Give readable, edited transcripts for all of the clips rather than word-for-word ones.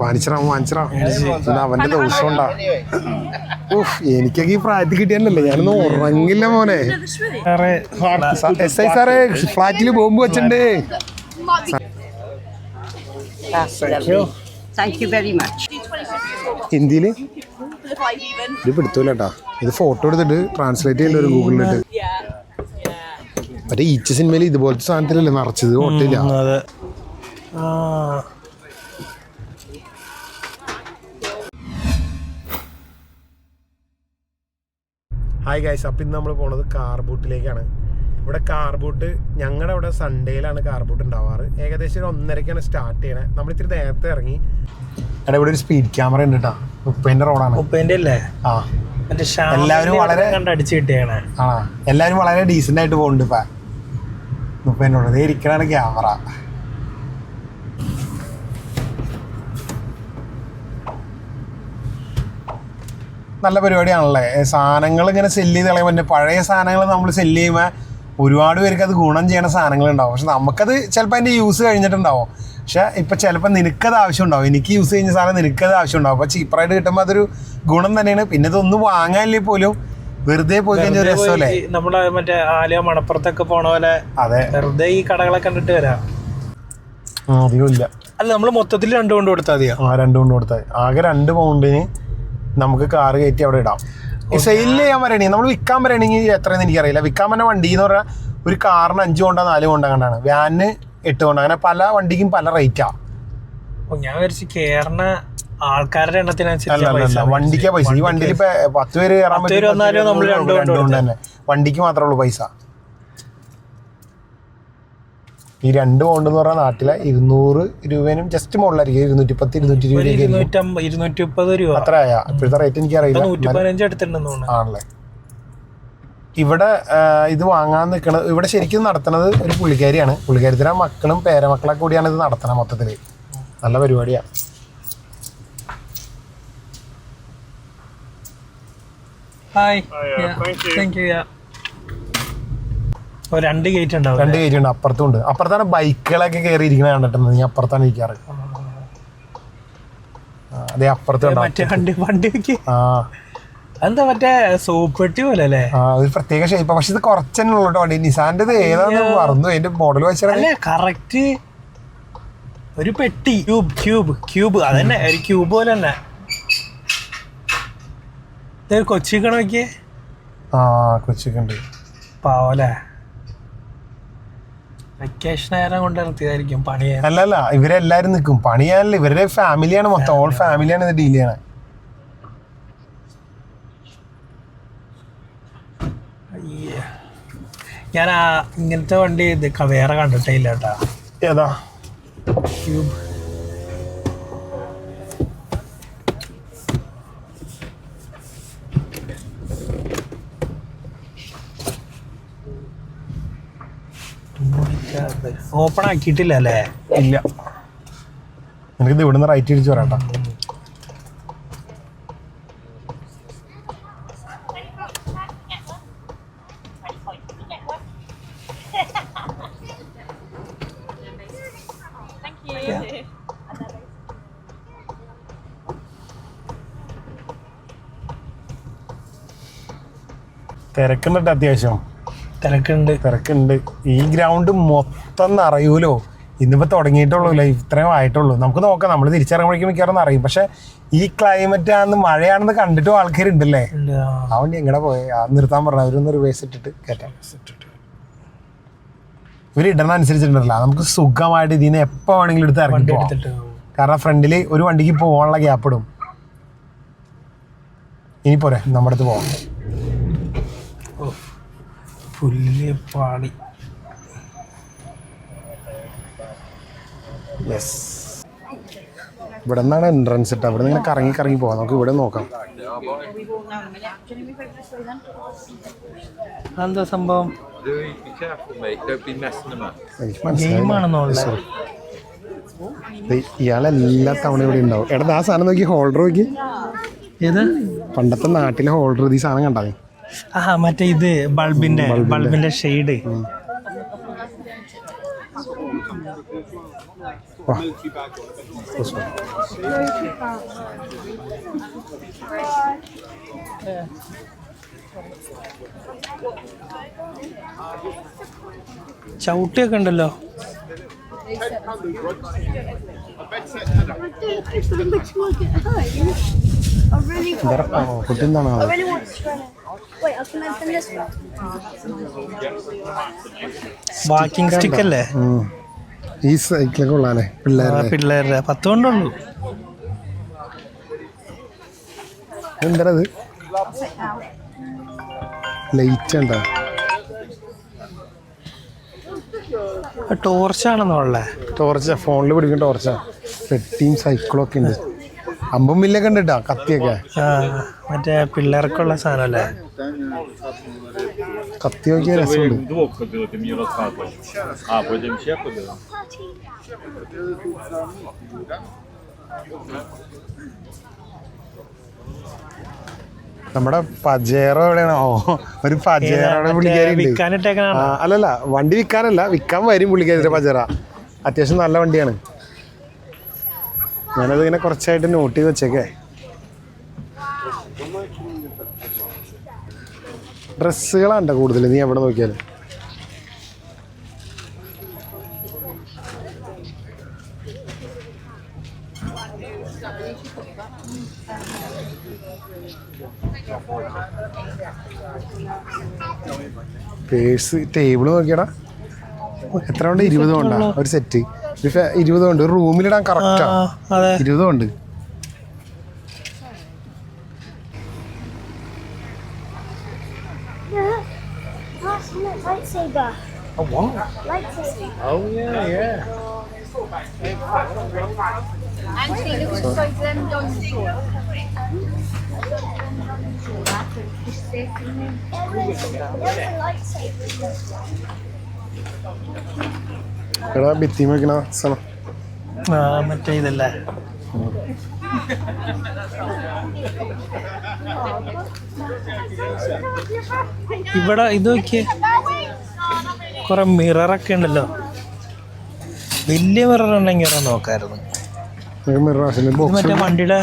വാങ്ങിച്ചറാ അവന്റെ ദിവസം ഉണ്ടാ. എനിക്കൊക്കെ ഈ പ്രായത്തിൽ കിട്ടിയല്ലേ, ഞാനൊന്നും ഉറങ്ങില്ല മോനെ. SI സാറേ ഫ്ലാറ്റിൽ ബോംബ് വെച്ചിട്ടുണ്ട്. ഹിന്ദിയില് ഇത് പിടുത്തൂലട്ടാ. ഇത് ഫോട്ടോ എടുത്തിട്ട് ട്രാൻസ്ലേറ്റ് ചെയ്യല്ലോ ഒരു ഗൂഗിളിലിട്ട്. മറ്റേ ഈച്ച സിനിമയിൽ ഇതുപോലത്തെ സാധനത്തിലല്ലേ നിറച്ചത്, ഓട്ടില്ല. ഹായ് ഗൈസ്, അപ്പം ഇന്ന് നമ്മൾ പോണത് കാർ ബൂട്ടിലേക്കാണ്. ഇവിടെ കാർ ബൂട്ട് ഞങ്ങളുടെ അവിടെ സൺഡേയിലാണ് കാർ ബൂട്ട് ഉണ്ടാവാറ്. ഏകദേശം ഒരു 1:30ക്കാണ് സ്റ്റാർട്ട് ചെയ്യണേ. നമ്മൾ ഇത്തിരി നേരത്തെ ഇറങ്ങി. എടാ ഇവിടെ ഒരു സ്പീഡ് ക്യാമറ ഉണ്ട് കേട്ടോ. 30 റോഡാണ്. 30 അല്ലേ? ആ, എല്ലാവരും വളരെ അടിച്ചു കിട്ടിയാണ്. ആ, എല്ലാവരും വളരെ ഡീസൻ്റ് ആയിട്ട് പോകുന്നുണ്ട്. ഇപ്പം 30 റോഡ് ഇതേ ഇരിക്കണാണ് ക്യാമറ. നല്ല പരിപാടിയാണല്ലേ. സാധനങ്ങൾ ഇങ്ങനെ സെല്ല് ചെയ്ത് കളയാൻ പറ്റും. പഴയ സാധനങ്ങൾ നമ്മൾ സെല്ല് ചെയ്യുമ്പോൾ ഒരുപാട് പേർക്ക് അത് ഗുണം ചെയ്യണ സാധനങ്ങളുണ്ടാവും. പക്ഷെ നമുക്കത് ചിലപ്പോൾ അതിൻ്റെ യൂസ് കഴിഞ്ഞിട്ടുണ്ടാവും. പക്ഷെ ഇപ്പം ചിലപ്പോൾ നിനക്കത് ആവശ്യം ഉണ്ടാവും. എനിക്ക് യൂസ് ചെയ്യുന്ന സാധനം നിനക്കത് ആവശ്യം ഉണ്ടാവും. അപ്പോൾ ചീപ്പറായിട്ട് കിട്ടുമ്പോൾ അതൊരു ഗുണം തന്നെയാണ്. പിന്നെ ഇതൊന്നും വാങ്ങാനില്ലേ പോലും വെറുതെ പോയി കഴിഞ്ഞാൽ ഒരു രസമല്ലേ. നമ്മുടെ മറ്റേ ആലുവ മണപ്പുറത്തൊക്കെ പോണ പോലെ. അതെ, വെറുതെ ഈ കടകളെ കണ്ടിട്ട് വരാം. അധികമില്ല. അല്ല, നമ്മൾ മൊത്തത്തിൽ 2 കൊണ്ട് കൊടുത്താൽ മതിയോ? 2 കൊണ്ട് കൊടുത്താൽ ആകെ 2 പൗണ്ടിന് നമുക്ക് കാറ് കയറ്റി അവിടെ ഇടാം. സെയിൽ ചെയ്യാൻ പറയണെങ്കിൽ നമ്മൾ വിൽക്കാൻ പറയണെങ്കിൽ എത്രയെന്ന് എനിക്കറിയില്ല. വിൽക്കാൻ പറഞ്ഞ വണ്ടി എന്ന് പറഞ്ഞാൽ ഒരു കാറിന് 5 കൊണ്ടോ 4 കൊണ്ടോ കണ്ടാണ്, വാനിന് 8 കൊണ്ടോ, അങ്ങനെ പല വണ്ടിക്കും പല റേറ്റാ. ഞാൻ വിചാരിച്ചു കേറണ ആൾക്കാരുടെ എണ്ണത്തിനനുസരിച്ച് വണ്ടിക്കാ പൈസ. ഈ വണ്ടിയിൽ ഇപ്പൊ 10 പേര് കയറാൻ പറ്റും. 2 കൊണ്ട് തന്നെ വണ്ടിക്ക് മാത്രമേ ഉള്ളൂ പൈസ. ഈ 2 പൗണ്ട് എന്ന് പറഞ്ഞാൽ നാട്ടിലെ 200 രൂപേനും ജസ്റ്റ് മുകളിലായിരിക്കും. 230 രൂപ അത്ര ആയാ ഇപ്പോഴത്തെ റേറ്റ് എനിക്കറിയില്ല. 115 ആണല്ലേ. ഇവിടെ ഇത് വാങ്ങാൻ നിൽക്കണത്, ഇവിടെ ശരിക്കും നടത്തുന്നത് ഒരു പുള്ളിക്കാരിയാണ്. പുള്ളിക്കാരിയുടെ മക്കളും പേരമക്കളൊക്കെ കൂടിയാണ് ഇത് നടത്തണത്. മൊത്തത്തില് നല്ല പരിപാടിയാണ്. രണ്ട് ഗേറ്റ് ഉണ്ടാവും. 2 ഗേറ്റ് ഉണ്ട്. അപ്പുറത്തും ഉണ്ട്. അപ്പുറത്താണ് ബൈക്കുകളൊക്കെ കയറി ഇരിക്കുന്നത് കണ്ടിട്ടുണ്ട്. നീ അപ്പുറത്താണ് ഇരിക്കാറ്. അതെ, അപ്പുറത്ത് എന്താ മറ്റേ സോപ്പെട്ടി പോലെ അല്ലേ? ഒരു പ്രത്യേക ഷേപ്പ്. പക്ഷെ ഇത് കുറച്ചന്നെ ഉള്ളൂ വണ്ടി. നിസാന്റെ ഏതാന്ന് മറന്നു. അതിന്റെ മോഡൽ വെച്ചാൽ കറക്റ്റ് ഒരു പെട്ടി. ക്യൂബ് അതന്നെ, ഒരു ക്യൂബ് പോലെ തന്നെ. കൊച്ചിക്ക് നോക്കിയേ. കൊച്ചിക്കുണ്ട്. പാവല്ലേ, വെക്കേഷൻ ആയാലും കൊണ്ട് നിർത്തിയതായിരിക്കും പണി. അല്ലല്ല, ഇവരെല്ലാരും നിൽക്കും പണി ചെയ്യാനല്ല. ഇവരുടെ ഫാമിലിയാണ് മൊത്തം. ഓൾ ഫാമിലിയാണ് ഇത് ഡീൽ ചെയ്യണത്. ഞാൻ ഇങ്ങനത്തെ വണ്ടി വേറെ കണ്ടിട്ടേ ഇല്ല കേട്ടാ. ഏതാ? ക്യൂബ്. ഓപ്പൺ ആക്കിയിട്ടില്ല അല്ലേ? ഇല്ല. എനിക്കിത് ഇവിടുന്ന് റൈറ്റ് തിരിച്ചു വരാട്ടാ. തിരക്കുന്നുണ്ട്, അത്യാവശ്യം തിരക്കുണ്ട്. ഈ ഗ്രൗണ്ട് മൊത്തം അറിയൂലോ. ഇന്നിപ്പോൾ തുടങ്ങിയിട്ടുള്ളൂ, ഇത്രയും ആയിട്ടുള്ളൂ. നമുക്ക് നോക്കാം, നമ്മൾ തിരിച്ചിറങ്ങുമ്പോഴേക്കും മിക്കവാറും അറിയും. പക്ഷെ ഈ ക്ലൈമറ്റ് ആണെന്ന്, മഴയാണെന്ന് കണ്ടിട്ടും ആൾക്കാരുണ്ടല്ലേ. ആ വണ്ടി എങ്ങനെ പോയി നിർത്താൻ പറഞ്ഞ അവരൊന്ന് റിവേഴ്സ് ഇട്ടിട്ട് കയറ്റാം. ഇവർ ഇടണ അനുസരിച്ചിട്ടുണ്ടല്ലോ, നമുക്ക് സുഖമായിട്ട് ഇതിനെ എപ്പോൾ വേണമെങ്കിലും എടുത്ത് ഇറങ്ങി പോകാം. കാരണം ഫ്രണ്ടിൽ ഒരു വണ്ടിക്ക് പോകാനുള്ള ഗ്യാപ്പ് ഇടും. ഇനി പോരെ, നമ്മുടെ അടുത്ത് പോവാം. പുല്ലിപ്പാടി. യെസ്, ഇവിടെ നിന്നാണ് എൻട്രൻസ് ഇട്ട. ഇവിടെ നിന്ന് ഇങ്ങനെ കറങ്ങി പോവാം. നമുക്ക് ഇവിടെ നോക്കാം. എന്താ സംഭവം? ഇയാളെല്ലാ തവണ ഇവിടെ ഉണ്ടാവും. എടാ, ആ സാധനം നോക്കി, ഹോൾഡർ നോക്കി. ഏത് പണ്ടത്തെ നാട്ടിലെ ഹോൾഡർ? ഈ സാധനം കണ്ടാ? മറ്റേ ഇത് ബൾബിന്റെ ഷെയ്ഡ്. വാ. ചവിട്ടിയൊക്കെ ഉണ്ടല്ലോ. കുട്ടി എന്താണ് വാക്കിംഗ് സ്റ്റിക്ക് അല്ലേ? ഈ സൈക്കിളൊക്കെ ഉള്ളാല്ലേ പിള്ളേരുടെ 10 കൊണ്ടുള്ളൂ. എന്താ ലൈറ്റ് ഉണ്ടോ? ടോർച്ചാണെന്നുള്ളേ. ടോർച്ചാ, ഫോണിൽ പിടിക്കുന്ന ടോർച്ചാ. പെട്ടിയും സൈക്കിളും ഒക്കെ ഉണ്ട്. അമ്പും മില്ലൊക്കെ ഉണ്ട് കേട്ടോ, കത്തിയൊക്കെ. മറ്റേ പിള്ളേർക്കുള്ള സാധനമല്ലേ? കത്തി നോക്കിയ രസമുണ്ട്. നമ്മുടെ പജേറോ എവിടെയാണോ? ഒരു പജേറോടെ പുള്ളിക്കാരി. അല്ലല്ല, വണ്ടി വിൽക്കാനല്ല, വിൽക്കാൻ വരും പുള്ളിക്കാരി. പജേറ അത്യാവശ്യം നല്ല വണ്ടിയാണ്. ഞാനത് ഇങ്ങനെ കുറച്ചായിട്ട് നോട്ട് ചെയ്ത് വെച്ചേക്കേ. ഡ്രസ്സുകളാണ്ട കൂടുതൽ, നീ എവിടെ നോക്കിയാലും. പേഴ്സ്, ടേബിള് നോക്കിയടാ, എത്ര ഉണ്ട്? 20 കൊണ്ടാ ഒരു സെറ്റ്. 20 കൊണ്ട് ഒരു റൂമിലിടാൻ കറക്റ്റാ. 20 കൊണ്ട്. Lightsaber. Oh, wow. Lightsaber. Oh, yeah. Actually, it looks like them dinosaur. എടാ ഭിത്തി വെക്കണ സ്ഥലം. മറ്റേ ഇതല്ലേ? ഇവിടെ ഇത് നോക്കിയേ, കുറെ മിററൊക്കെ ഉണ്ടല്ലോ. വലിയ മിറർ ഉണ്ടെങ്കിൽ നോക്കായിരുന്നു. മറ്റേ വണ്ടിയുടെ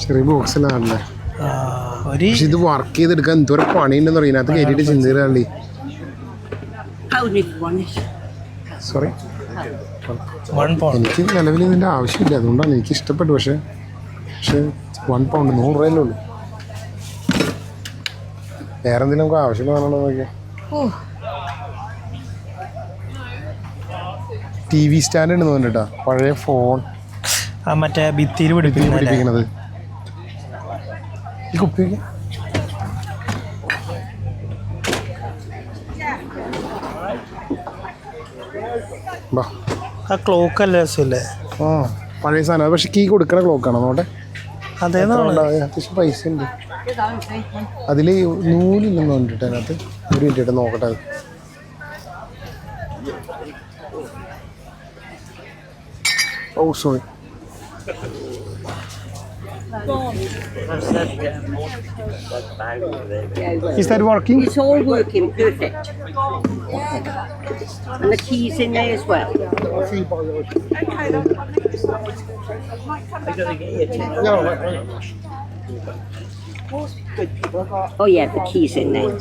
ചെറിയ ബോക്സിലാണല്ലേ. പക്ഷെ ഇത് വർക്ക് ചെയ്തെടുക്കാൻ എന്തോരം പണിയുണ്ടെന്ന് പറയും. അതിനകത്ത് കയറ്റിയിട്ട് ചിന്തയിലാണ്ടി. സോറി, എനിക്ക് നിലവിൽ ഇതിൻ്റെ ആവശ്യമില്ല, അതുകൊണ്ടാണ് എനിക്ക് ഇഷ്ടപ്പെട്ടു. പക്ഷെ 1 പൗണ്ട് 100 രൂപയല്ലേ ഉള്ളൂ. വേറെ എന്തെങ്കിലും നമുക്ക് ആവശ്യം വേണോ നോക്കിയാൽ. TV സ്റ്റാൻഡ് ഉണ്ടെന്ന് തോന്നിട്ടാ, പഴയ ഫോൺ മറ്റേ ഭിത്തിയിൽ പിടിപ്പിക്കണത്. ഈ കുപ്പി ആ ക്ലോക്ക് അല്ലേ രസമല്ലേ? പഴയ സാധനം. പക്ഷെ കീ കൊടുക്കണ ക്ലോക്കാണോ നോട്ടെ? അതേതാണ്. അത്യാവശ്യം പൈസ ഉണ്ട് അതിൽ. നൂലില്ലെന്ന് പറഞ്ഞിട്ട് അതിനകത്ത്. ഒരു മിനിറ്റ് നോക്കട്ടെ. അത് ഓ sorry. Is that working? It's all working perfect. And the keys in there as well. Oh yeah, the keys in there.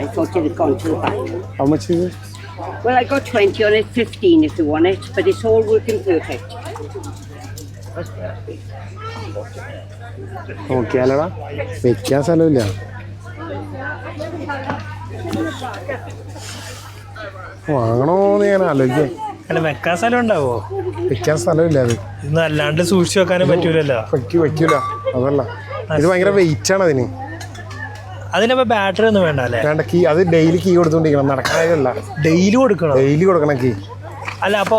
I thought you'd have gone to the back. How much is it? Well, I got 20 on it, 15 if you want it, but it's all working perfect. നോക്കിയാലടാ, വെക്കാൻ സ്ഥലമില്ല. വാങ്ങണോന്ന് ഞാൻ ആലോചിക്കാം. അല്ല, വെക്കാൻ സ്ഥലം ഉണ്ടാവോ? വെക്കാൻ സ്ഥലമില്ല. അത് ഇന്ന് അല്ലാണ്ട് സൂക്ഷിച്ചു വെക്കാനും പറ്റൂലല്ലോ. വെക്കൂല. അതല്ല, ഇത് ഭയങ്കര വെയിറ്റ് ആണ് അതിന്. അതിനപ്പോ ബാറ്ററി ഒന്നും വേണ്ട അല്ലേ? വേണ്ട. കീ അത് ഡെയിലി കീ കൊടുത്തോണ്ടിരിക്കണം. നടക്കാനല്ല, ഡെയിലി കൊടുക്കണം. ഡെയിലി കൊടുക്കണം കീ. അല്ല, അപ്പൊ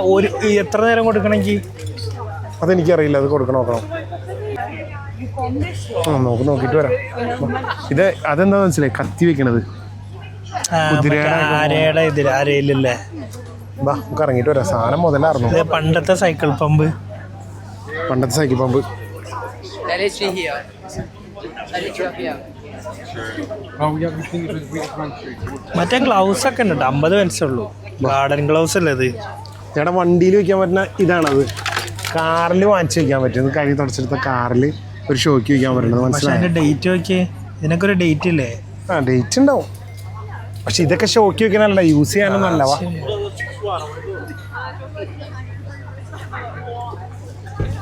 എത്ര നേരം കൊടുക്കണം കീ? അതെനിക്കറിയില്ല, അത് കൊടുക്കണം. നോക്കണം. നോക്കിട്ട് വരാം. ഇത് അതെന്താന്ന് മനസ്സിലായി, കത്തി വെക്കണത്. ആരയുടെ ഇതില് ആരയില്ലല്ലേ? ബാ, നമുക്ക് ഇറങ്ങിയിട്ട് വരാം. സാധനം മുതലായിരുന്നു. പണ്ടത്തെ സൈക്കിൾ പമ്പ്. പണ്ടത്തെ സൈക്കിൾ പമ്പ്. മറ്റേ ഗ്ലൗസ് ഒക്കെ ഉണ്ട് 50 പെൻസേ ഉള്ളൂ. ഗാർഡൻ ഗ്ലൗസ് അല്ലേ ഇത്? ഞങ്ങളുടെ വണ്ടിയിൽ വെക്കാൻ പറ്റുന്ന ഇതാണത്. കാറിൽ വാങ്ങിച്ച് വെക്കാൻ പറ്റും. കഴുകി തുടച്ചെടുത്ത കാറിൽ ഒരു ഷോക്ക് വെക്കാൻ പറ്റുന്നത്. പക്ഷെ മനസ്സിലായി? അതിന്റെ ഡേറ്റ് നോക്കിയേ, ഇതിനൊക്കെ ഒരു ഡേറ്റ് ഇല്ലേ? ആ ഡേറ്റ് ഉണ്ടാവും. പക്ഷെ ഇതൊക്കെ ഷോക്ക് വെക്കാനല്ല, യൂസ് ചെയ്യാനൊന്നും അല്ലവാ.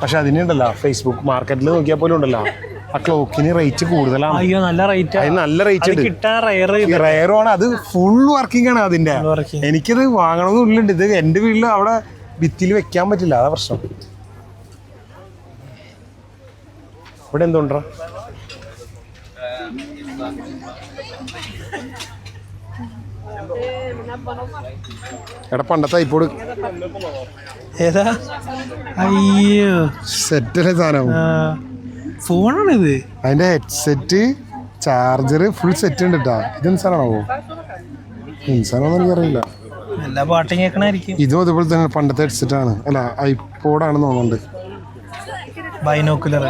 പക്ഷെ അതിനുണ്ടല്ലോ ഫേസ്ബുക്ക് മാർക്കറ്റിൽ നോക്കിയാൽ പോലും ഉണ്ടല്ലോ ആ ക്ലോക്കിന് റേറ്റ് കൂടുതലാണ്. അയ്യോ നല്ല റേറ്റ്. അതിന് നല്ല റേറ്റ് ഉണ്ട്. കിട്ടാൻ റയറുമാണ്. അത് ഫുൾ വർക്കിംഗ് ആണ് അതിന്റെ. എനിക്കത് വാങ്ങണമെന്നുള്ളുണ്ട്. ഇത് എന്റെ വീട്ടിൽ അവിടെ ഭിത്തിയിൽ വെക്കാൻ പറ്റില്ല, അതാ പ്രശ്നം. ഇവിടെ എന്തുണ്ടാ എടാ പണ്ടത്തെ ഐപോഡ് ഏതാ? അയ്യോ സെറ്റല്ലേ സാധനം. ഫോണാണിത്. അതിന്റെ ഹെഡ്സെറ്റ്, ചാർജർ, ഫുൾ സെറ്റ് ഉണ്ട് കേട്ടാ. ഇതെന്ത് സാധനമാണോ? സാധനം എനിക്കറിയില്ല. എല്ലാ പാട്ടും കേൾക്കണായിരിക്കും. ഇതും അതുപോലെ തന്നെ പണ്ടത്തെ ഹെഡ്സെറ്റ് ആണ്. അല്ല ഐപോഡാണെന്ന് തോന്നുന്നുണ്ട്. ബൈനോക്കുലർ.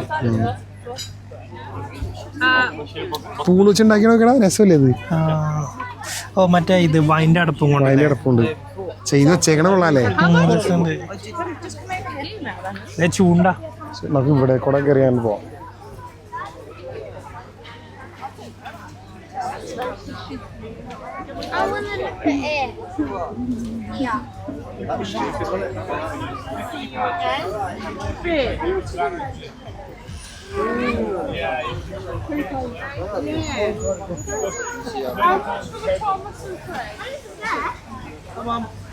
തൂള് വെച്ചുണ്ടാക്കി നോക്കണ രസമല്ലേ ഇത്? ഓ മറ്റേ ഇത് വൈൻ്റെ അടപ്പും കൊണ്ട്. അതിന്റെ അടപ്പുണ്ട്. ചെയ്ത് വെച്ചേക്കണ കൊള്ളാല്ലേ? ചൂണ്ട. നമുക്ക് ഇവിടെ കൂടെ കയറിയാൻ പോവാം.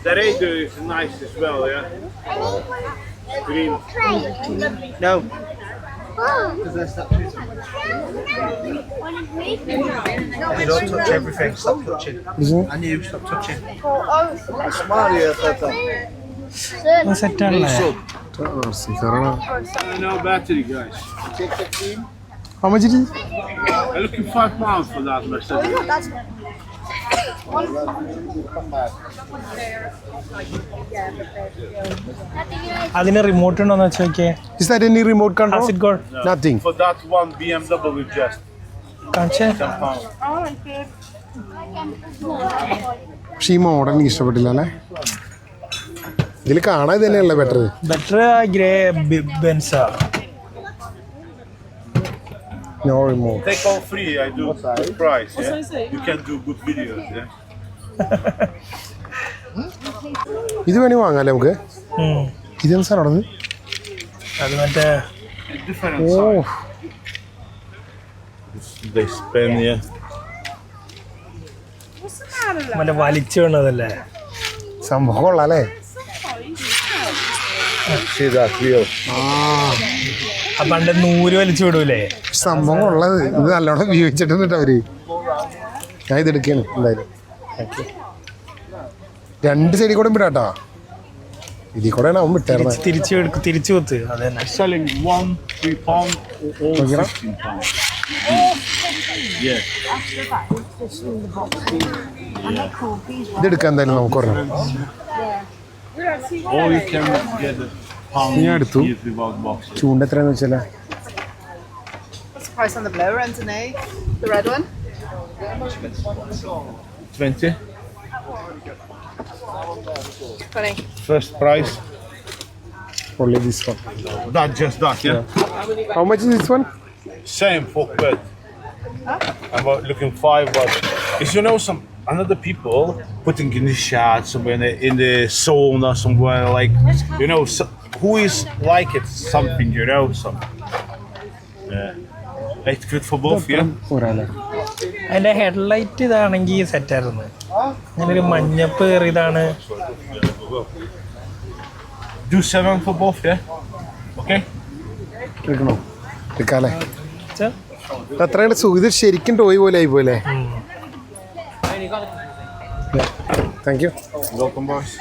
That Edo is nice as well, yeah? Green. No. You don't touch everything. Stop touching. And you stop touching. സെറ്റാണല്ലേ? No battery, guys. How much it is? I'm looking £5 for that Mercedes. അതിന് remote ഉണ്ടോന്ന് വെച്ച് നോക്കിയേ. Is that any remote control? Has it got? Nothing. For that one BMW just കാണിച്ചേ. £10. പക്ഷെ ഈ model എനിക്ക് ഇഷ്ടപ്പെട്ടില്ല അല്ലേ? ഇതിൽ കാണാൻ ഇത് തന്നെയല്ലേ ബെറ്റർ? ബെറ്റർ ഗ്രേ ബെൻസാ. No remote. Take all three, I do good price, yeah? You can do good videos, yeah? ഇത് വേണി വാങ്ങാല്ലേ നമുക്ക്? ഇതെന്ത് സാധനമാണത്? അത് മറ്റേ Different oh size. They spend, yeah. മറ്റേ വലിച്ചു വേണതല്ലേ? സംഭവം കൊള്ളാല്ലേ? See that wheel? പണ്ട് നൂല് വലിച്ചു വിടൂലേ? സംഭവം കൊള്ളത്. ഇത് നല്ലോണം ഉപയോഗിച്ചിട്ടുണ്ട് അവര്. ഞാൻ ഇത് എടുക്കാണ് എന്തായാലും. രണ്ട് സൈഡിൽ കൂടെ വിടാട്ടാ. ഇതിൽ കൂടെയാണ് അവൻ വിട്ടായിരുന്നത്. തിരിച്ചു കുത്ത്. അത് തന്നെ. Selling £1, £3, or £16. Yeah. ഇതെടുക്കാൻ എന്തായാലും നമുക്ക് പറഞ്ഞു. Or you can get a pound ഞാൻ എടുത്തു. without box. ചൂണ്ട എത്രയാന്ന് വെച്ചാലേ? What's the price on the blower, Anthony? The red one? 20. 20. First price. Only this one. Just that, yeah? How much is this one? Same for bed. I'm looking 5, but is some another people putting in the shot somewhere in the sauna somewhere, like who is like it something, some. Yeah. It's good for both, yeah. ഒരാളെ അതിന്റെ headlight ഇതാണെങ്കിൽ സെറ്റായിരുന്നു. ഞാനൊരു മഞ്ഞപ്പ് കയറിയതാണ്. Do 7 for both, yeah. Okay. എടുക്കണോ? എടുക്കാല്ലേ? അത്രയുടെ ഇത് ശരിക്കും toy പോലെ ആയി പോലെ. Thank you. Welcome, boys.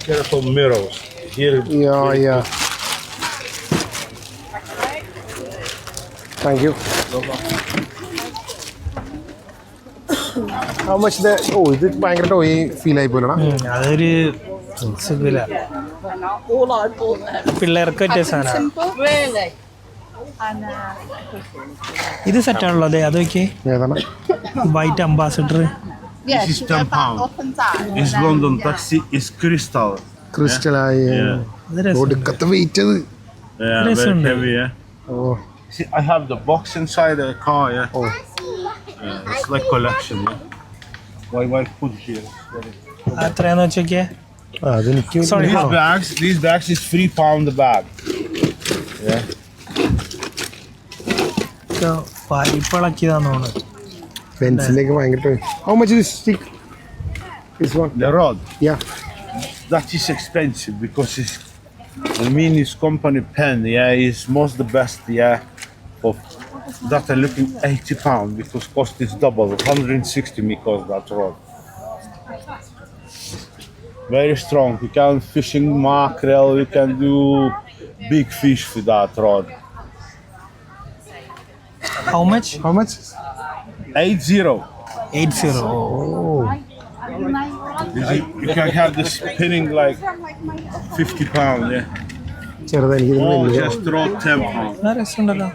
Careful mirrors. Here. Yeah. Thank you. How much the? Oh, ഇത് ഭയങ്കര ടോയ് ഫീൽ ആയി പോലെടാ. അതൊരു സുഖമില്ല. പിള്ളേർക്ക് പറ്റിയ സാധനം. Really? And ഇത് സെറ്റാണല്ലോ അതെ അത് നോക്കിയേ ഏതാണ് white ambassador yeah, This is she 10 went back pound. up and down. It's and then- London taxi. It's crystal. ക്രിസ്റ്റലായി അത് രസം ഒടുക്കത്തെ വെയിറ്റ് അത് Yeah, Listen. very heavy. Yeah. Oh See, I have the box inside the car. Yeah. Oh. Yeah, it's like collection. Yeah. Why put it here? എത്രയാന്ന് വെച്ചോക്കിയേ അതെനിക്ക് Sorry. These bags is £3 a bag. Yeah. പൈപ്പിളക്കിയതാന്ന് തോന്നുന്നു പെൻസിലേക്ക് ഭയങ്കര how much this stick this one The rod. Yeah That is expensive because it's I mean it's company pen. Yeah, it's most the best. Yeah. Of that are looking £80 because cost is double. 160 me cost that rod. Very strong. You can fishing mackerel. You can do big fish with that rod. How much how much 80. 80 oh You can have this spinning like £50. Yeah. ചെറുതെനിക്ക് Oh, വലിയ just throw £10. ആ രസമുണ്ടല്ലോ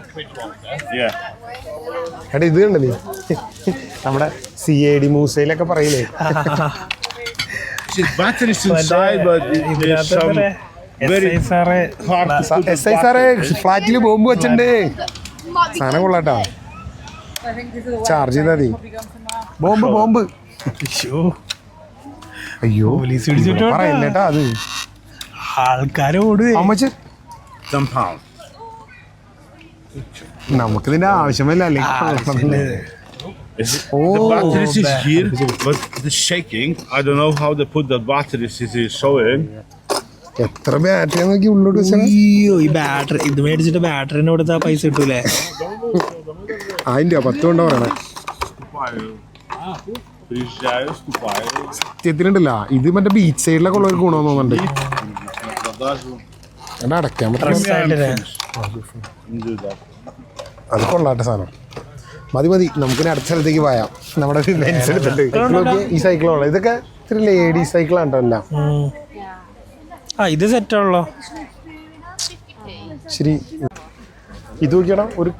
Yeah. എടാ ഇത് കണ്ടോ നീ നമ്മുടെ CAD മൂസയിലൊക്കെ പറയില്ലേ See, batteries inside, but there's some very hard to put the SI സാറേ ഫ്ലാറ്റിൽ ബോംബ് വെച്ചിട്ടുണ്ട് സാധനം കൊള്ളാട്ടാ ചാർജ് ചെയ്താ മതി ബോംബ് ബോംബ് അയ്യോ പോലീസ് പിടിച്ചിട്ട് വന്നോ? പറയല്ലേട്ടാ അത് ആൾക്കാര് ഓടുവേ ഹൗ മച്ച് £10. നമുക്കിതിന്റെ ആവശ്യമില്ല Is it, Oh, the batteries is bad. here, but the shaking. I don't know how they put the batteries. Is showing? എത്ര ബാറ്ററി നോക്കി ഉള്ളോട്ട് വെച്ചാൽ അയ്യോ ഈ ബാറ്ററി ഇത് മേടിച്ചിട്ട് ബാറ്ററിന് കൊടുത്താ പൈസ കിട്ടൂലേ 1000 രൂപ 10 കൊണ്ട് പറയണേ സത്യത്തിനുണ്ടല്ല ഇത് മറ്റേ ബീച്ച് സൈഡിലൊക്കെ ഉള്ള ഒരു ഗുണമെന്ന് തോന്നുന്നുണ്ട് എടാ അടയ്ക്കാൻ പറ്റില്ല അത് കൊള്ളാട്ടെ സാധനം മതി മതി നമുക്കിനി അടുത്ത സ്ഥലത്തേക്ക് പോയാം നമ്മുടെ ലെൻസ് എടുത്തിട്ട് ഈ സൈക്കിളുള്ള ഇതൊക്കെ ഇത്തിരി ലേഡീസ് സൈക്കിളാണ് കേട്ടോ എല്ലാം ആ ഇത് സെറ്റാണല്ലോ ശരി ഇത് നോക്കിയടാ ഒരു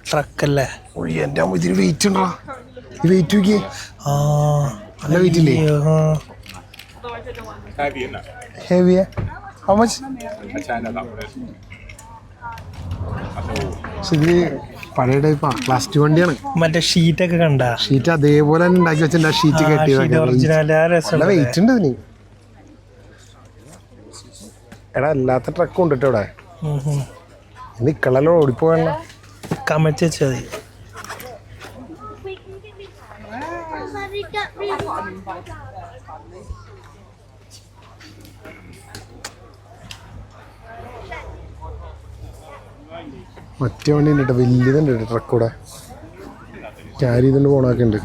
ട്രക്കല്ലേ എൻ്റെ അമ്മ ഇതിന് വെയിറ്റ് ഉണ്ടോ ഈ വെയിറ്റ് നോക്കിയേ ആ നല്ല വെയിറ്റ് ഇല്ലേ ഹെവിയാ ഹൗ മച്ച് ഇത് പഴയ ടൈപ്പാ പ്ലാസ്റ്റിക് വണ്ടിയാണ് മറ്റേ ഷീറ്റൊക്കെ കണ്ട ഷീറ്റ് അതേപോലെ തന്നെ ഉണ്ടാക്കി വെച്ചിട്ടുണ്ട് ആ ഷീറ്റ് കെട്ടിയതൊക്കെ ഒറിജിനൽ നല്ല വെയിറ്റ് ഉണ്ട് ഇതിന് എടാ അല്ലാത്ത ട്രക്കും ഉണ്ട് കേട്ടോ ഇവിടെ നിക്കളല്ലോ ഓടിപ്പോയല്ല കമച്ച് വെച്ചാൽ മതി മറ്റേ വണ്ടി ഉണ്ട് കേട്ടോ വലിയതുണ്ട് കേട്ടോ ട്രക്ക് കൂടെ ക്യാരി ചെയ്തുകൊണ്ട് പോണൊക്കെ ഉണ്ട് ഇത്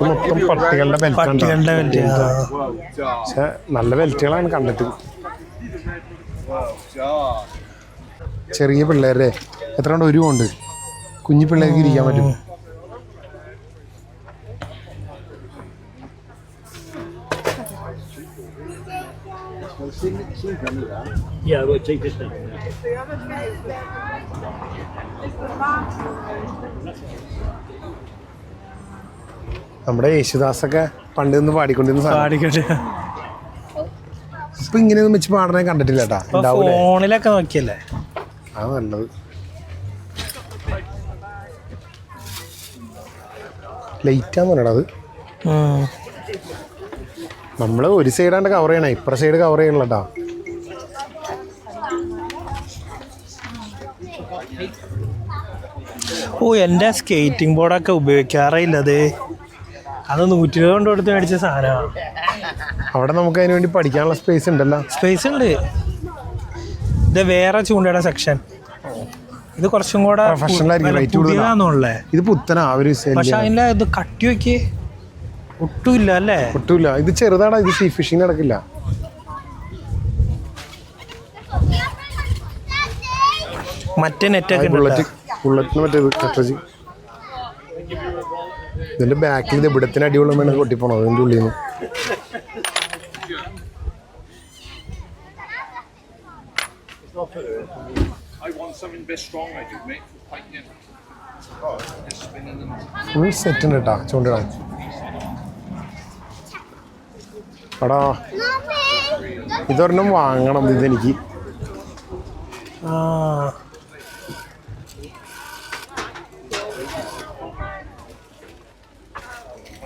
മൊത്തം പട്ടികളുടെ ബെൽറ്റ് പട്ടികളുടെ വലിയ പക്ഷെ നല്ല ബെൽറ്റുകളാണ് കണ്ടിട്ട് ചെറിയ പിള്ളേരെ എത്ര കൊണ്ട് ഒരു കൊണ്ട് കുഞ്ഞു പിള്ളേർക്ക് ഇരിക്കാൻ പറ്റും നമ്മുടെ യേശുദാസൊക്കെ പണ്ട് നിന്ന് പാടിക്കൊണ്ടിരുന്ന സാധനം പാടിക്കട്ടെ ഇപ്പൊ ഇങ്ങനെയൊന്നും വെച്ച് പാടണേ കണ്ടിട്ടില്ല കേട്ടാ ഇപ്പൊ ഉണ്ടാവൂലേ ഫോണിലൊക്കെ നോക്കിയല്ലേ ആ നല്ലത് ലൈറ്റാന്ന് പറയണത് അത് നമ്മള് ഒരു സൈഡാണ്ട് കവർ ചെയ്യണേ ഇപ്പറ സൈഡ് കവർ ചെയ്യണല്ലോ കേട്ടാ ഓ എൻ്റെ സ്കേറ്റിംഗ് ബോർഡൊക്കെ ഉപയോഗിക്കാറില്ല അത് 120 കൊണ്ട് കൊടുത്ത് മേടിച്ച സാധനമാണ് അവിടെ നമുക്ക് അതിന് വേണ്ടി പഠിക്കാനുള്ള സ്പേസ് ഉണ്ടല്ലോ സ്പേസ് ഉണ്ട് ഇത് വേറെ ചൂണ്ടയുടെ സെക്ഷൻ ഇത് കുറച്ചും കൂടെ Professional ആയിരിക്കും, rate കൂടുതലാ. പുതിയതാന്നുള്ളേ. ഇത് പുത്തനാ അവര് sell പക്ഷെ ചെയ്യുന്നത്. അതിന്റെ ഇത് കട്ടി നോക്കി ഒട്ടുമില്ല അല്ലേ? ഒട്ടുമില്ല. ഇത് ചെറുതാടാ, ഇത് സീ ഫിഷിങ് നടക്കില്ല. മറ്റേ നെറ്റൊക്കെ ബുള്ളറ്റിന് മറ്റേത് കട്ടജി. ഇതിന്റെ ബാക്കിൽ ഇത് ഇവിടത്തിന് അടിപൊളി വേണം കൊട്ടിപ്പോണോ അതിന്റെ ഉള്ളിൽ നിന്ന്. ഫുൾ സെറ്റ് ഉണ്ട് കേട്ടാ ചൂണ്ടിടാൻ. എടാ ഇതൊരെണ്ണം വാങ്ങണം ഇതെനിക്ക്.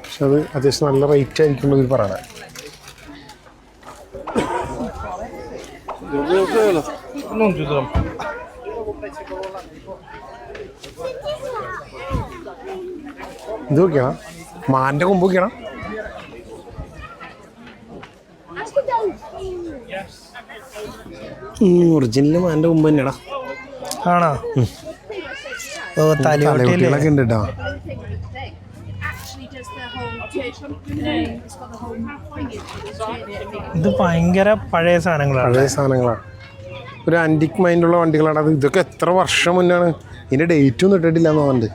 പക്ഷെ അത് അത്യാവശ്യം നല്ല റേറ്റ് ആയിരിക്കും ഇവർ പറയണേ. ഇത് നോക്കിയാണ് മാൻ്റെ കൊമ്പ് നോക്കിയാണ്. ഒറിജിനൽ മാൻ്റെ കൊമ്പ് തന്നെയാടാ. ആണോ? ഓ തലയോട്ടികളൊക്കെ ഉണ്ട് കേട്ടോ. ഇത് ഭയങ്കര പഴയ സാധനങ്ങളാണ്. പഴയ സാധനങ്ങളാണ്. ഒരു ആൻറ്റിക് മൈൻഡുള്ള വണ്ടികളാണ് അത്. ഇതൊക്കെ എത്ര വർഷം മുന്നാണ്, ഇതിൻ്റെ ഡേറ്റ് ഒന്നും ഇട്ടിട്ടില്ല എന്ന് തോന്നുന്നുണ്ട്.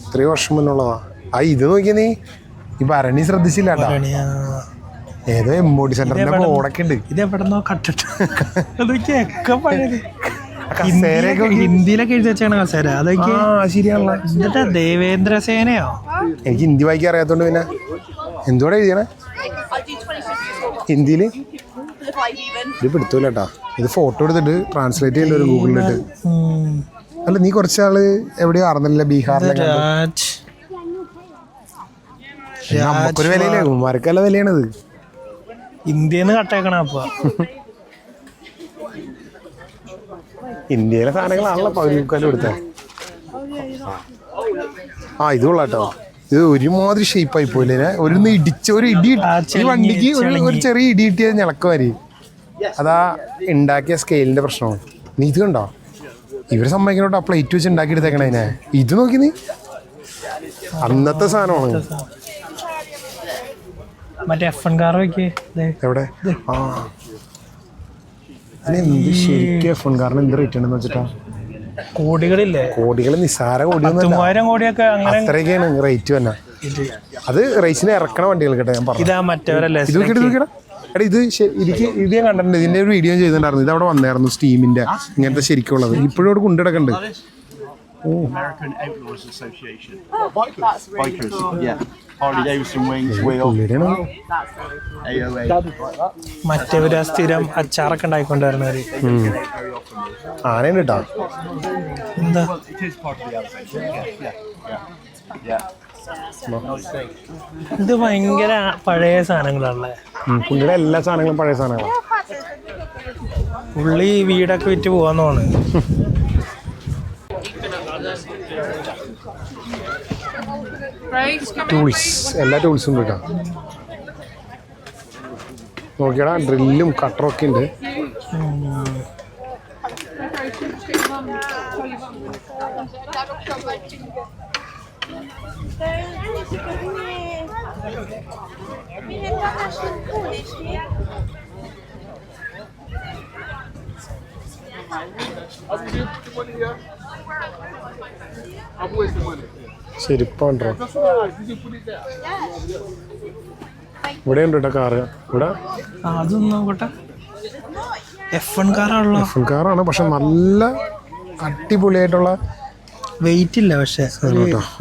ഇത്രയും വർഷം മുന്നുള്ളതാ. ആ ഇത് നോക്കിയാ നീ ഈ ഭരണി ശ്രദ്ധിച്ചില്ല കേട്ടോ. ഏതോ എമ്മോടി സെന്ററിന്റെ ബോർഡൊക്കെ ഉണ്ട്. ഇത് എവിടെന്നോ കട്ടിട്ട് അതൊക്കെ പഴയത്. ഹിന്ദിയിലൊക്കെ എഴുതി വെച്ചാണ് കസേര. അതൊക്കെ ശരിയാണല്ലോ. എന്നിട്ട് ദേവേന്ദ്രസേനയോ? എനിക്ക് ഹിന്ദി വായിക്കാൻ അറിയാത്തോണ്ട് പിന്നെ എന്തുകൂടെ എഴുതിയണേ ഹിന്ദിയില്. ഇത് പിടുത്തൂല കേട്ടാ. ഇത് ഫോട്ടോ എടുത്തിട്ട് ട്രാൻസ്ലേറ്റ് ചെയ്യേണ്ട ഒരു ഗൂഗിളിലിട്ട്. അല്ല നീ കുറച്ചാള് എവിടെയോ അറിഞ്ഞില്ല, ബീഹാറിലൊക്കെ. നമുക്കൊരു വിലയില്ലേ, ഉമ്മാർക്കല്ല വിലയാണിത്. ഇന്ത്യന്ന് കട്ടേക്കണ. അപ്പൊ ഇന്ത്യയിലെ സാധനങ്ങളാണല്ലോ പൗരക്കാലം എടുത്തേ. ആ ഇത് കൊള്ളാട്ടോ. ഇത് ഒരുമാതിരി ഷേപ്പായി പോയില്ലേ. ഒരു ഇടിച്ച ഒരു ഇടി, ഈ വണ്ടിക്ക് ഒരു ചെറിയ ഇടി കിട്ടിയത് ഞളക്കുമാരി. അതാ ഉണ്ടാക്കിയ സ്കെയിലിന്റെ പ്രശ്നമാണ്. നീ ഇത് കണ്ടോ, ഇവര് സമ്മതിക്കണോട്ടോ ആ പ്ലേറ്റ് വെച്ച് ഉണ്ടാക്കി എടുത്തേക്കണേ. അതിനെ ഇത് നോക്കി നീ, അന്നത്തെ സാധനമാണ്. മറ്റേ F1 കാർ വെക്കേ എവിടെ? ആ എന്ത് ശരിക്കും F1 കാറിന് എന്ത് റേറ്റ് ഉണ്ടെന്ന് വെച്ചിട്ടാ. കോടികളില്ലേ? കോടികൾ നിസ്സാര കോടി 3000 കോടിയൊക്കെ അങ്ങനെ അത്രയൊക്കെയാണ് റേറ്റ് തന്നെ. അത് റേസിന് ഇറക്കണ വണ്ടികൾ കേട്ടോ ഞാൻ പറഞ്ഞു. ഇതാ മറ്റവരല്ലേ? ഇത് നോക്കിയിട്ട് എടാ ഇത് ഇത് ഞാൻ കണ്ടിട്ടുണ്ട്. ഇതിന്റെ ഒരു വീഡിയോ ചെയ്തിട്ടുണ്ടായിരുന്നു. ഇത് അവിടെ വന്നായിരുന്നു സ്റ്റീമിന്റെ ഇങ്ങനത്തെ ശരിക്കുള്ളത്. ഇപ്പോഴും അവിടെ കൊണ്ടിടക്കുന്നുണ്ട്. American Outlaws Association. Bikers. Yeah. Harley Davidson wings, wheel. AOA. മറ്റവര് സ്ഥിരം അച്ചാറൊക്കെ ഉണ്ടായിക്കൊണ്ടിരുന്നവര്. ആനയുണ്ട് കേട്ടോ. എന്താ It is part of the association. Yeah. ഇത് ഭയങ്കര പഴയ സാധനങ്ങളാണല്ലേ. പുള്ളിയുടെ എല്ലാ സാധനങ്ങളും പഴയ സാധനങ്ങളാണ്. പുള്ളി വീടൊക്കെ വിറ്റ് പോവാന്ന് തോന്നുന്നു. ടൂൾസ്, എല്ലാ ടൂൾസും ഉണ്ട് കേട്ടോ. നോക്കിയടാ, ഡ്രില്ലും കട്ടറും ഒക്കെ ഉണ്ട്. ചെരുപ്പാണ്ടോ ഇവിടെ ഉണ്ട് കേട്ടോ കാറ്. ഇവിടെ അതൊന്നും നോക്കട്ടെ. F1 കാറാണല്ലോ. F1 കാറാണ്, പക്ഷെ നല്ല അടിപൊളിയായിട്ടുള്ള വെയിറ്റ് ഇല്ല പക്ഷെ.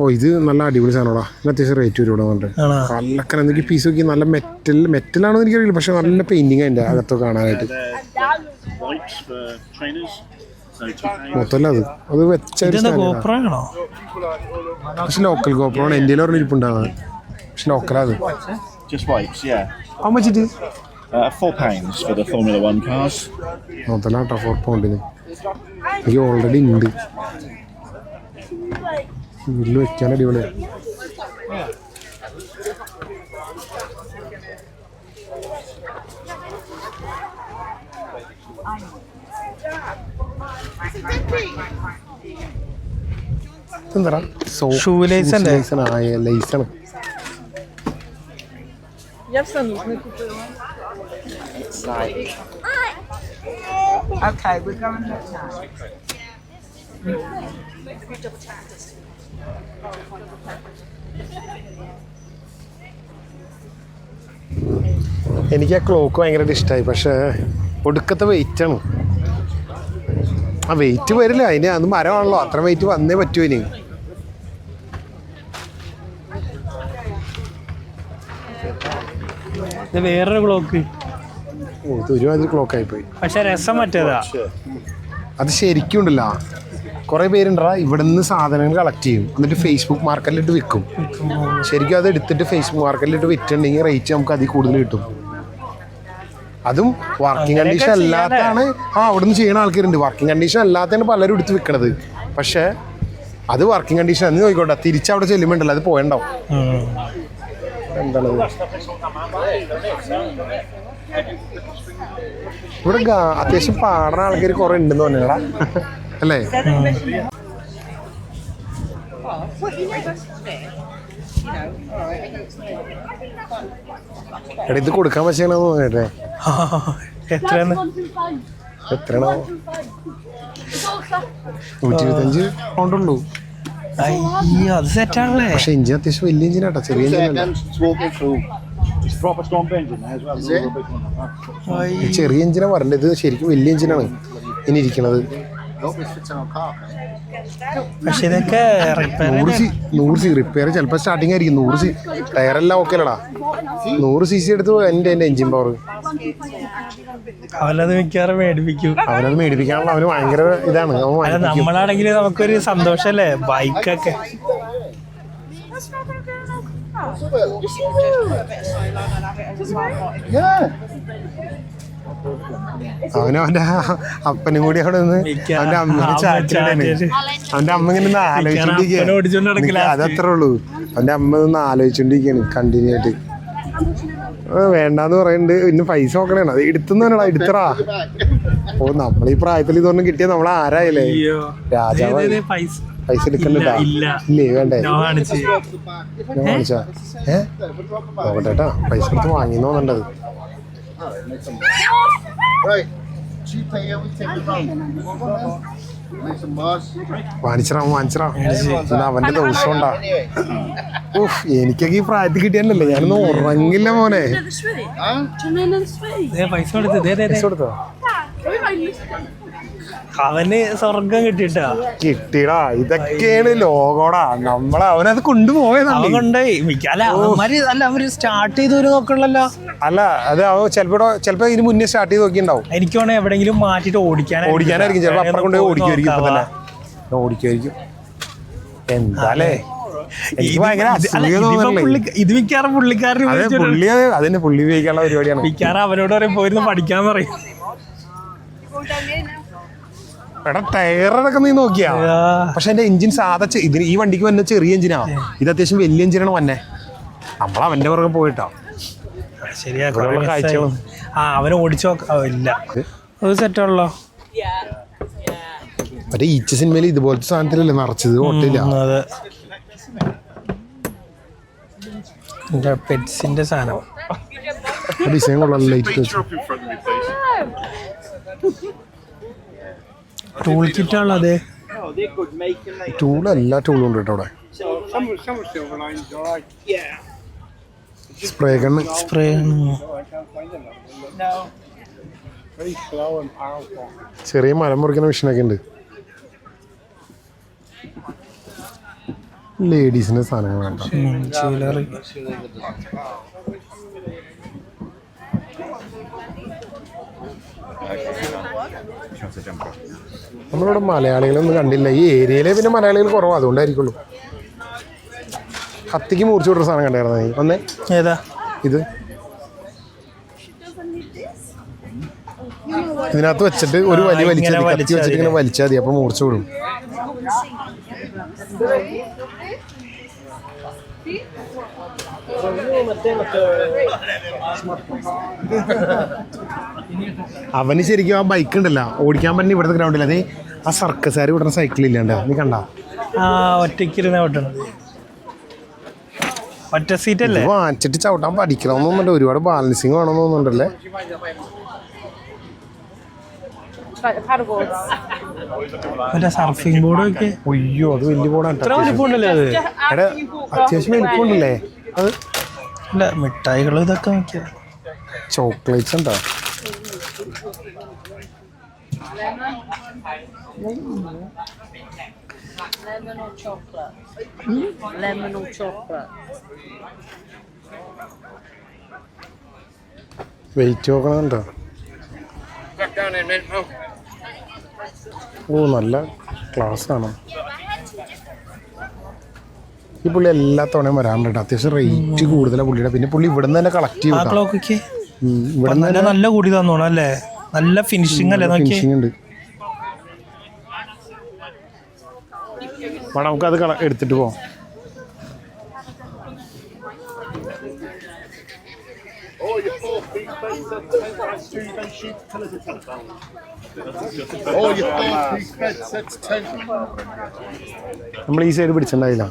ഓ ഇത് നല്ല അടിപൊളി സാധനമാടാ. ഇത് അത്യാവശ്യം റേറ്റ് വരും ഇവിടെ വന്നിട്ട്. കല്ലക്കൻ എന്തെങ്കിലും പീസ് നോക്കി നല്ല മെറ്റലാണെന്ന് എനിക്കറിയില്ല, പക്ഷെ നല്ല പെയിന്റിങ് അതിന്റെ അകത്തൊക്കെ കാണാനായിട്ട്. മൊത്തമല്ല അത് വെച്ച ഗോപ്രോ. പക്ഷെ ലോക്കൽ ഗോപ്രോ ആണ്. എൻ്റെ പറഞ്ഞ ഇരിപ്പുണ്ടാകുന്നത്, പക്ഷെ ലോക്കലാ അത്. Just wipes, yeah. How much it is? £4 for the Formula 1 cars. മൊത്തം കേട്ടോ 4 പൗണ്ടിന്. എനിക്ക് ഓൾറെഡി ഉണ്ട് വീട്ടിൽ വെക്കാൻ. അടിപൊളിയാണ്. എന്താ Shoelace അല്ലേ? ലൈസാണ്. Okay, we're going now. എനിക്ക് ആ ക്ലോക്ക് ഭയങ്കരമായിട്ട് ഇഷ്ടമായി, പക്ഷേ ഒടുക്കത്തെ വെയിറ്റാണ്. ആ വെയിറ്റ് വരില്ല, അതിന് അത് മരമാണല്ലോ, അത്ര വെയിറ്റ് വന്നേ പറ്റൂ ഇനി. ഇത് വേറൊരു ക്ലോക്ക്. ഓ, ഇത് ഒരുമാതിരി ക്ലോക്കായി പോയി. പക്ഷെ രസം മറ്റേതാ. അത് ശരിക്കും ഉണ്ടല്ലോ, കുറേ പേരുണ്ടാ ഇവിടുന്ന് സാധനങ്ങൾ കളക്ട് ചെയ്യും, എന്നിട്ട് ഫേസ്ബുക്ക് മാർക്കറ്റിലിട്ട് വിൽക്കും. ശരിക്കും അത് എടുത്തിട്ട് ഫേസ്ബുക്ക് മാർക്കറ്റിലിട്ട് വിറ്റുണ്ടെങ്കിൽ റേറ്റ് നമുക്ക് അതിൽ കൂടുതൽ കിട്ടും. അതും വർക്കിംഗ് കണ്ടീഷൻ അല്ലാത്താണ്. അവിടുന്ന് ചെയ്യുന്ന ആൾക്കാരുണ്ട്. വർക്കിംഗ് കണ്ടീഷൻ അല്ലാത്തതാണ് പലരും എടുത്ത് വിൽക്കണത്. പക്ഷേ അത് വർക്കിംഗ് കണ്ടീഷൻ എന്ന് നോക്കിക്കോട്ടെ, തിരിച്ചവിടെ ചെല്ലുമ്പോണ്ടല്ലോ അത് പോയണ്ടാവും. എന്താണത് ഇവിടെ അത്യാവശ്യം പാടുന്ന ആൾക്കാർ കുറെ ഉണ്ടെന്ന് പറഞ്ഞാ അല്ലേ? എടാ ഇത് കൊടുക്കാൻ പറ്റണോ കേട്ടെ? എത്രയാണ്? എത്രയാണോ? 125 പൗണ്ടുള്ളൂ. അത് സെറ്റാണല്ലേ? പക്ഷെ എഞ്ചിൻ അത്യാവശ്യം വലിയ എഞ്ചിനാട്ടോ, ചെറിയ എഞ്ചിനല്ല. ചെറിയ എഞ്ചിനാണ് വരേണ്ടത്, ഇത് ശരിക്കും വലിയ എഞ്ചിനാണ് ഇനി ഇരിക്കണത്. പക്ഷെ ഇതൊക്കെ 100 റിപ്പയർ ചിലപ്പോൾ സ്റ്റാർട്ടിങ് ആയിരിക്കും. 100 ടയറെല്ലാം ഓക്കെ അല്ലടാ. 100 cc എടുത്ത് എൻ്റെ എഞ്ചിൻ പവർ. അവനത് മിക്കവാറും മേടിപ്പിക്കും. അവനത് മേടിപ്പിക്കാനുള്ള അവന് ഭയങ്കര ഇതാണ്. നമ്മളാണെങ്കിൽ നമുക്കൊരു സന്തോഷല്ലേ ബൈക്കൊക്കെ. അവനവന്റെ അപ്പനും കൂടി അവിടെ നിന്ന് അവന്റെ അമ്മനെ ചാറ്റിലാണ്. അവന്റെ അമ്മ ഇങ്ങനെ ആലോചിച്ചോണ്ടിരിക്കുക. അതത്രേ ഉള്ളൂ. അവന്റെ അമ്മ നിന്ന് ആലോചിച്ചോണ്ടിരിക്കുകയാണ് കണ്ടിന്യൂ ആയിട്ട്. വേണ്ടാന്ന് പറയുന്നുണ്ട്. ഇന്ന് പൈസ നോക്കണേണ്. അത് എടുത്തുന്നാടാ, എടുത്തറാ. ഓ, നമ്മളീ പ്രായത്തിൽ ഇതൊന്നും കിട്ടിയ നമ്മൾ ആരായില്ലേ? രാജാവ്. പൈസ എടുക്കണ്ടാ? ഇല്ലേ? വേണ്ടേ? കാണിച്ചാ നോക്കട്ടെ. പൈസ എടുത്ത് വാങ്ങിന്ന് തോന്നണ്ടത്. വാങ്ങിച്ചറാ അവന്റെ ദിവസം ഉണ്ടാ. എനിക്കൊക്കെ ഈ പ്രായത്തിൽ കിട്ടിയല്ലേ, ഞാനൊന്നും ഉറങ്ങില്ല മോനെ. പൈസ കൊടുത്തോ? അവന് സ്വർഗം കിട്ടിയടാ. ഇതൊക്കെയാണ് ലോകോടാ. അവനത് കൊണ്ടുപോയതാണ്. കൊണ്ടുപോയി അവര് സ്റ്റാർട്ട് ചെയ്ത് നോക്കണല്ലോ. അല്ല, അത് അവൻ ചിലപ്പോ ഇതിന് മുന്നേ സ്റ്റാർട്ട് ചെയ്ത് നോക്കിണ്ടാവും. എനിക്ക് വേണേ എവിടെയെങ്കിലും മാറ്റിട്ട് ഓടിക്കാനായിരിക്കും. ചിലപ്പോ അപ്പുറം കൊണ്ടുപോയി ഓടിക്കുമായിരിക്കും. ഇപ്പൊ തന്നെ ഓടിക്കുമായിരിക്കും. എന്താലേ എനിക്ക് ഭയങ്കര ഇത് മിക്കാറും പുള്ളിക്കാരൻ അതിന്റെ പുള്ളി ഉപയോഗിക്കാനുള്ള പരിപാടിയാണ്. മിക്കാറും അവനോട് പറയും പോയിരുന്നു പഠിക്കാൻ പറയും. എടാ ടയറൊക്കെ നീ നോക്കിയാ? പക്ഷെ എന്റെ എഞ്ചിൻ സാധാ ഇതിന് ഈ വണ്ടിക്ക് വന്ന ചെറിയ എഞ്ചിനാ. ഇത് അത്യാവശ്യം വലിയ എഞ്ചിനാണ് വന്നെ. നമ്മളവന്റെ പുറകെ പോയിട്ടോ. ശരിയാ, കാഴ്ചകളും അവനെ ഓടിച്ചോ ഇല്ല. അത് സെറ്റാണല്ലോ. മറ്റേ ഈച്ച സിനിമയിൽ ഇതുപോലത്തെ സാധനത്തിലല്ലേ നിറച്ചത്? ഓട്ടില്ല. പെറ്റ്സിന്റെ സാധനം ഡിസൈൻ കൊള്ളാം. ടൂൾ കിറ്റാണത്. ടൂൾ എല്ലാ ടൂളും ഉണ്ട് കേട്ടോ അവിടെ. Spray gun. ചെറിയ മരം മുറിക്കുന്ന മെഷീനൊക്കെ ഉണ്ട്. ലേഡീസിന്റെ സാധനങ്ങൾ വേണ്ട. നമ്മളിവിടെ മലയാളികളൊന്നും കണ്ടില്ല ഈ ഏരിയയിലെ. പിന്നെ മലയാളികൾ കുറവാണ്, അതുകൊണ്ടായിരിക്കുള്ളൂ. കത്തിക്ക് മുറിച്ചു വിട്ടൊരു സാധനം കണ്ടായിരുന്നു നീ വന്നേ? ഏതാ ഇത്? ഇതിനകത്ത് വെച്ചിട്ട് ഒരു വലിയ കത്തി വെച്ചിട്ട് ഇങ്ങനെ വലിച്ചാൽ മതി, അപ്പൊ മുറിച്ചു വിടും. അവന് ശരിക്കും ആ ബൈക്ക് ഉണ്ടല്ലോ ഓടിക്കാൻ പറ്റുന്ന ഇവിടുത്തെ ഗ്രൗണ്ടിൽ അതേ ആ സർക്കസുകാർ വിടുന്ന സൈക്കിൾ ഇല്ലാണ്ട് നീ കണ്ട ഒറ്റയ്ക്കിരുന്ന ഓട്ടണത് ഒറ്റ സീറ്റ് അല്ലേ വാങ്ങിച്ചിട്ട് ചവിട്ടാൻ പഠിക്കണമെന്നൊന്നുമില്ല ഒരുപാട് ബാലൻസിങ് വേണമെന്ന് തോന്നുന്നുണ്ടല്ലേ Like the paddleboards. മറ്റേ സർഫിംഗ് ബോർഡ് ഒക്കെ അയ്യോ അത് വലിയ ബോർഡാണ് ഇത്ര വലിപ്പമുണ്ടല്ലേ അത് എടാ അത്യാവശ്യം വലിപ്പമുണ്ടല്ലേ അത് അല്ല മിഠായികൾ ഇതൊക്കെ നോക്കിയാ ചോക്ലേറ്റ്സ് ഉണ്ടോ Lemon or chocolate? Lemon or chocolate? Weight നോക്കണുണ്ടോ ഓ നല്ല ക്ലാസ് ആണ് ഈ പുള്ളി എല്ലാ തവണയും വരാറുണ്ട് അത്യാവശ്യം റേറ്റ് കൂടുതലാണ് പുള്ളിയുടെ പിന്നെ പുള്ളി ഇവിടെ നിന്ന് തന്നെ കളക്ട് ചെയ്യും കേട്ടോ. ക്ലോക്കൊക്കെ ഇവിടെ നിന്ന് നല്ല കൂടി തന്നോണം അല്ലേ നല്ല ഫിനിഷിംഗ് അല്ലേ നോക്കി ഫിനിഷിംഗ് ഉണ്ട് വേണം നമുക്കത് എടുത്തിട്ട് പോവാം നമ്മൾ ഈ സൈഡ് പിടിച്ചിട്ടുണ്ടായില്ല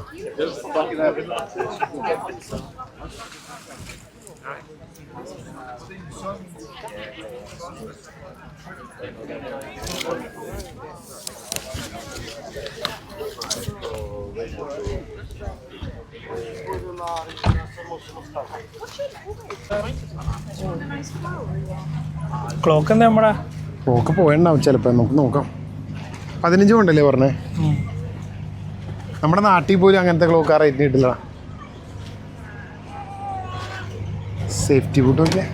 ക്ലോക്ക് എന്താ നമ്മടെ ക്ലോക്ക് പോയിട്ടുണ്ടാവും ചിലപ്പോൾ നമുക്ക് നോക്കാം 15 കൊണ്ടല്ലേ പറഞ്ഞേ നമ്മുടെ നാട്ടിൽ പോലും അങ്ങനത്തെ ക്ലോക്ക് ആ റേറ്റിന് കിട്ടില്ല സേഫ്റ്റി ബൂട്ട് നോക്കിയാ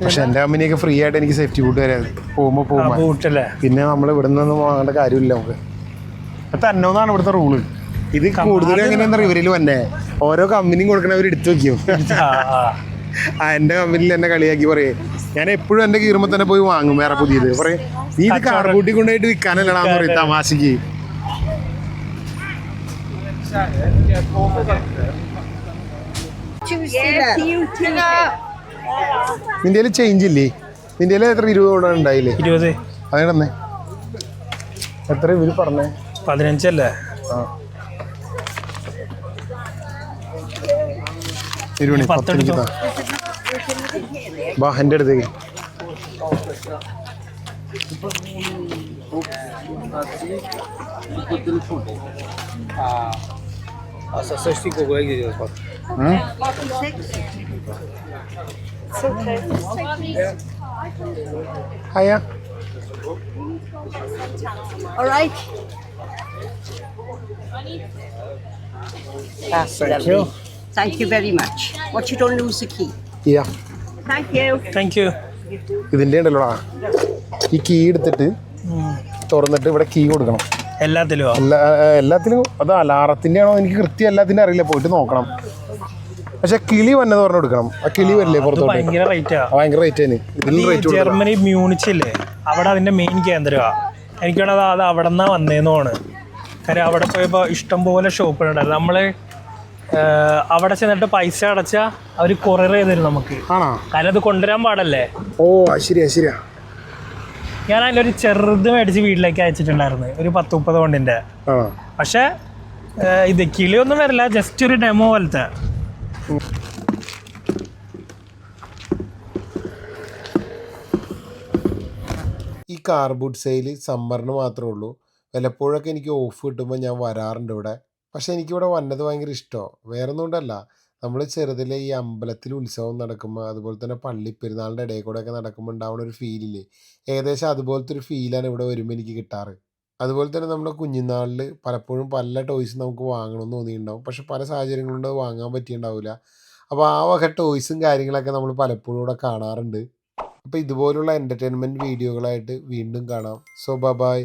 പക്ഷെ എൻ്റെ കമ്പനിയൊക്കെ ഫ്രീ ആയിട്ട് എനിക്ക് സേഫ്റ്റി ബൂട്ട് വരാത് പോകുമ്പോൾ ബൂട്ടല്ലേ പിന്നെ നമ്മൾ ഇവിടെ നിന്നൊന്നും വാങ്ങേണ്ട കാര്യമില്ല നമുക്ക് അപ്പം തന്നോന്നാണ് ഇവിടുത്തെ റൂള് ഇത് കൂടുതലും എങ്ങനെയാണെന്ന് ഇവരിൽ വന്നേ ഓരോ കമ്പനിയും കൊടുക്കണവർ എടുത്തു വെക്കും എൻ്റെ കമ്പനിയിൽ എന്നെ കളിയാക്കി പറയേ ഞാൻ എപ്പോഴും എൻ്റെ കീറുമ്പോൾ തന്നെ പോയി വാങ്ങും വേറെ പുതിയത് പറയും നീ ഇത് കാർബൂട്ടി കൊണ്ടുപോയിട്ട് വിൽക്കാനല്ലടാന്ന് പറയും തമാശക്ക് നിന്റെ ചേഞ്ച് ഇല്ലേ നിന്റെ എത്ര 20 കൊണ്ടാണ് ഉണ്ടായില്ലേ 20 അതേടന്നേ എത്ര ഇവര് പറഞ്ഞേ 15 അല്ലേ ആ 20 10 ബാ എൻ്റെ അടുത്തേക്ക് Hiya. All right. That's lovely. Thank you very much. Watch you don't lose the key. Yeah. Thank you. Thank you ഇതിൻ്റെ ഉണ്ടല്ലോടാ ഈ കീ എടുത്തിട്ട് തുറന്നിട്ട് ഇവിടെ കീ കൊടുക്കണം എല്ലാത്തിലും എല്ലാത്തിനും അത് അലാറത്തിൻ്റെ ആണോ എനിക്ക് കൃത്യം എല്ലാത്തിൻ്റെ അറിയില്ല പോയിട്ട് നോക്കണം പക്ഷെ കിളി വന്നത് പറഞ്ഞു കൊടുക്കണം ആ കിളി വരില്ലേ പുറത്തോട്ട് ഭയങ്കര റേറ്റാ ഭയങ്കര റേറ്റ് തന്നെ ഇതിലും റേറ്റ് ജർമ്മനി മ്യൂണിച്ചില്ലേ അവിടെ അതിന്റെ മെയിൻ കേന്ദ്രമാണ് എനിക്കാണത് അത് അവിടെ നിന്നാ വന്നേന്നുമാണ് കാര്യം അവിടെ പോയപ്പോൾ ഇഷ്ടംപോലെ ഷോപ്പുകളുണ്ടായിരുന്നു നമ്മള് അവിടെ ചെന്നിട്ട് പൈസ അടച്ചാൽ അവർ കൊറിയർ ചെയ്ത് തരും നമുക്ക് ആണോ കാരണം അത് കൊണ്ടുവരാൻ പാടല്ലേ ഓ ശരിയാ ശരിയാ ഞാൻ അതിലൊരു ചെറുത് മേടിച്ച് വീട്ടിലേക്ക് അയച്ചിട്ടുണ്ടായിരുന്നു ഒരു 10-30 കൊണ്ടിൻ്റെ പക്ഷെ ഇത് കിളിയൊന്നും വരില്ല ജസ്റ്റ് ഒരു ഡെമോ പോലത്തെ ഈ കാർ ബൂട്ട് സെയിൽ സമ്മറിന് മാത്രമേ ഉള്ളൂ വല്ലപ്പോഴൊക്കെ എനിക്ക് ഓഫ് കിട്ടുമ്പോൾ ഞാൻ വരാറുണ്ട് ഇവിടെ പക്ഷെ എനിക്കിവിടെ വന്നത് ഭയങ്കര ഇഷ്ടമാണ് വേറെ ഒന്നും കൊണ്ടല്ല നമ്മൾ ചെറുതിലെ ഈ അമ്പലത്തിൽ ഉത്സവം നടക്കുമ്പോൾ അതുപോലെ തന്നെ പള്ളിപ്പെരുന്നാളിൻ്റെ ഇടയിൽ കൂടെയൊക്കെ നടക്കുമ്പോൾ ഉണ്ടാവുന്ന ഒരു ഫീലില്ലേ ഏകദേശം അതുപോലത്തെ ഒരു ഫീലാണ് ഇവിടെ വരുമ്പോൾ എനിക്ക് കിട്ടാറ് അതുപോലെ തന്നെ നമ്മുടെ കുഞ്ഞുനാളിൽ പലപ്പോഴും പല ടോയ്സും നമുക്ക് വാങ്ങണമെന്ന് തോന്നിയിട്ടുണ്ടാവും പക്ഷെ പല സാഹചര്യങ്ങൾ കൊണ്ട് അത് വാങ്ങാൻ പറ്റിയിട്ടുണ്ടാവില്ല അപ്പോൾ ആ വക ടോയ്സും കാര്യങ്ങളൊക്കെ നമ്മൾ പലപ്പോഴും ഇവിടെ കാണാറുണ്ട് അപ്പോൾ ഇതുപോലുള്ള എൻ്റർടൈൻമെൻറ്റ് വീഡിയോകളായിട്ട് വീണ്ടും കാണാം സോ ബൈ